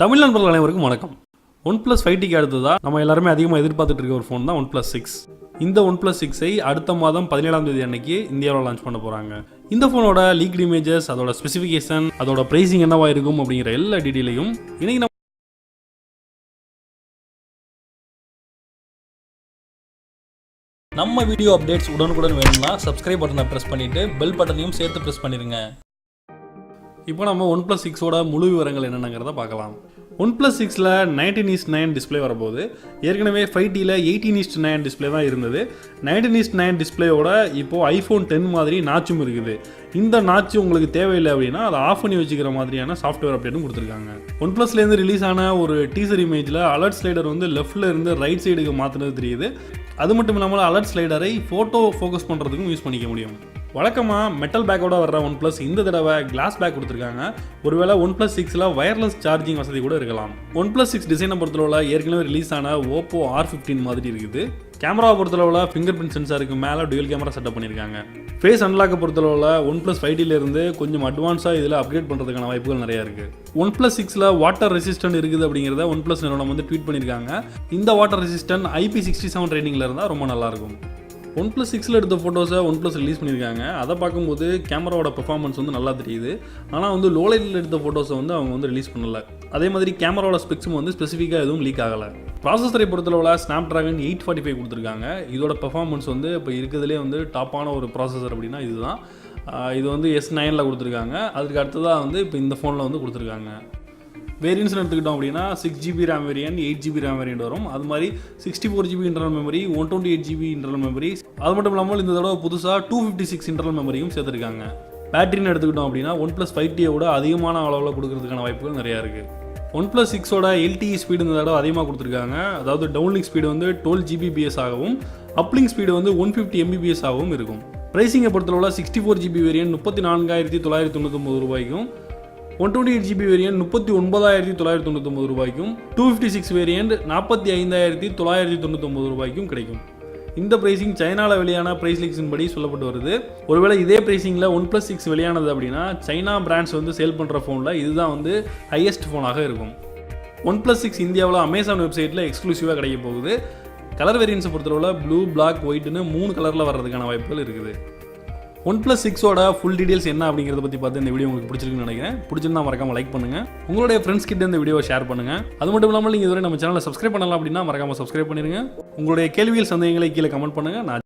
தமிழ் நண்பர்கள் அனைவருக்கும் வணக்கம். OnePlus 5Tக்கு அடுத்ததா நம்ம எல்லாருமே அதிகமாக எதிர்பார்த்துட்டு இருக்க ஒரு ஃபோன் தான் OnePlus 6. இந்த OnePlus 6ஐ அடுத்த மாதம் 17ஆம் தேதி அன்னைக்கு இந்தியாவில் லான்ச் பண்ண போகிறாங்க. இந்த ஃபோனோட லீக்ட் இமேஜஸ், அதோட ஸ்பெசிஃபிகேஷன், அதோட பிரைசிங் என்னவா இருக்கும் அப்படிங்கிற எல்லா டீட்டெயிலையும் இன்னைக்கு நம்ம வீடியோ அப்டேட்ஸ் உடனுக்குடன் வேணும்னா சப்ஸ்கிரைப் பட்டனை ப்ரெஸ் பண்ணிட்டு பெல் பட்டனையும் சேர்த்து ப்ரெஸ் பண்ணிடுங்க. இப்போ நம்ம OnePlus 6ஓட முழு விவரங்கள் என்னென்னங்கிறத பார்க்கலாம். OnePlus 6ல் 19:9 டிஸ்பிளே வரப்போகுது. ஏற்கனவே 5Tயில் 18:9 டிஸ்பிளே தான் இருந்தது. 19:9 டிஸ்பிளேயோட இப்போது iPhone 10 மாதிரி நாச்சும் இருக்குது. இந்த நாச்சு உங்களுக்கு தேவையில்லை அப்படின்னா அதை ஆஃப் பண்ணி வச்சுக்கிற மாதிரியான சாஃப்ட்வேர் அப்டேட்டும் கொடுத்துருக்காங்க. OnePlusலேருந்து ரிலீஸ் ஆன ஒரு டீசர் இமேஜில் அலர்ட் ஸ்லைடர் வந்து லெஃப்டில் இருந்து ரைட் சைடுக்கு மாற்றினது தெரியுது. அது மட்டும் இல்லாமல் அலர்ட் ஸ்லைடரை ஃபோட்டோ ஃபோக்கஸ் பண்ணுறதுக்கும் யூஸ் பண்ணிக்க முடியும். வழக்கமாக மெட்டல் பேக்கோட வர்ற OnePlus இந்த தடவை கிளாஸ் பேக் கொடுத்துருக்காங்க. ஒருவேளை OnePlus 6ல் வயர்லெஸ் சார்ஜிங் வசதி கூட இருக்கலாம். OnePlus 6 டிசைனை பொறுத்தளவில் ஏற்கனவே ரிலீஸ் ஆன Oppo R15 மாதிரி இருக்குது. கேமராவை பொறுத்தளவில் ஃபிங்கர் பிரிண்ட் சென்சாருக்கு மேலே டுவல் கேமரா செட்டப் பண்ணியிருக்காங்க. ஃபேஸ் அன்லாக்கை பொறுத்தளவில் OnePlus 5Tலேருந்து கொஞ்சம் அட்வான்ஸாக இதில் அப்கிரேட் பண்ணுறதுக்கான வாய்ப்புகள் நிறையா இருக்குது. OnePlus 6ல் வாட்டர் ரெசிஸ்டன்ட் இருக்குது அப்படிங்கிறத OnePlus நிறுவனம் வந்து ட்வீட் பண்ணியிருக்காங்க. இந்த வாட்டர் ரெசிஸ்டன்ட் IP67 ரேட்டிங்கில் இருந்தால் ரொம்ப நல்லாயிருக்கும். OnePlus 6ல் எடுத்த ஃபோட்டோஸை OnePlus ரிலீஸ் பண்ணியிருக்காங்க. அதை பார்க்கும்போது கேமராவோட பெர்ஃபார்மன்ஸ் வந்து நல்லா தெரியுது. ஆனால் வந்து லோ லைட்டில் எடுத்த ஃபோட்டோஸை வந்து அவங்க வந்து ரிலீஸ் பண்ணலை. அதே மாதிரி கேமராவோட ஸ்பெக்ஸும் வந்து ஸ்பெசிஃபிக்காக எதுவும் லீக் ஆகலை. ப்ராசஸரை பொறுத்தளவில் Snapdragon 845 கொடுத்துருக்காங்க. இதோட பெர்ஃபார்மன்ஸ் வந்து இப்போ இருக்கிறதுலே வந்து டாப்பான ஒரு ப்ராசஸர் அப்படின்னா இதுதான். இது வந்து S9ல் கொடுத்துருக்காங்க. அதுக்கு அடுத்ததாக வந்து இப்போ இந்த ஃபோனில் வந்து கொடுத்துருக்காங்க. வேரியன்ட்ஸ்னு எடுத்துக்கிட்டோம் அப்படின்னா 6GB RAM variant, 8GB RAM variant வரும். அது மாதிரி 64GB internal memory, 128GB internal memory. அது மட்டும் இல்லாமல் இந்த தடவை புதுசாக 256 இன்டர்னல் மெமரியும் சேர்த்துருக்காங்க. பேட்டரின்னு எடுத்துக்கிட்டோம் அப்படின்னா OnePlus 5Tயோட அதிகமான அளவில் கொடுக்கறதுக்கான வாய்ப்புகள் நிறையா இருக்குது. OnePlus 6ஓட LTE ஸ்பீடு இந்த தடவை அதிகமாக கொடுத்துருக்காங்க. அதாவது டவுன்லிங்க் ஸ்பீடு வந்து 12 Gbps ஆகவும் அப்லிங்க் ஸ்பீடு வந்து 150 Mbps ஆகவும் இருக்கும். ப்ரைஸிங்கை பொறுத்தளவில் 64GB வேரியன்ட் 34,999 ரூபாய்க்கும், 128GB வேரியன்ட் 39,999 ரூபாய்க்கும், 256 வேரியன்ட் 45,999 ரூபாய்க்கும் கிடைக்கும். இந்த பிரைசிங் சைனாவில் வெளியான பிரைஸ் லீக்ஸின் படி சொல்லப்பட்டு வருது. ஒருவேளை இதே பிரைசிங்கில் OnePlus 6 வெளியானது அப்படின்னா சைனா பிராண்ட்ஸ் வந்து சேல் பண்ணுற ஃபோனில் இதுதான் வந்து ஹையஸ்ட் ஃபோனாக இருக்கும். OnePlus 6 இந்தியாவில் அமேசான் வெப்சைட்டில் எக்ஸ்க்ளூசிவாக கிடைக்க போகுது. கலர் வேரியன்ஸை பொறுத்தளவில் ப்ளூ, பிளாக், ஒயிட்னு 3 கலரில் வர்றதுக்கான வாய்ப்புகள் இருக்குது. OnePlus 6ஓட ஃபுல் டீடைல்ஸ் என்ன அப்படிங்கிறத பற்றி பார்த்து இந்த வீடியோ உங்களுக்கு பிடிச்சிருக்குன்னு நினைக்கிறேன். பிடிச்சிருந்தா மறக்காமல் லைக் பண்ணுங்கள். உங்களுடைய ஃப்ரெண்ட்ஸ் கிட்ட இந்த வீடியோவை ஷேர் பண்ணுங்கள். அது மட்டும் இல்லாமல் நீங்கள் இதுவரை நம்ம சேனலை சப்ஸ்கிரைப் பண்ணலாம் அப்படின்னா மறக்காமல் சப்ஸ்கிரைப் பண்ணிடுங்க. உங்களுடைய கேள்விகள், சந்தேகங்களை கீழே கமெண்ட் பண்ணுங்கள்.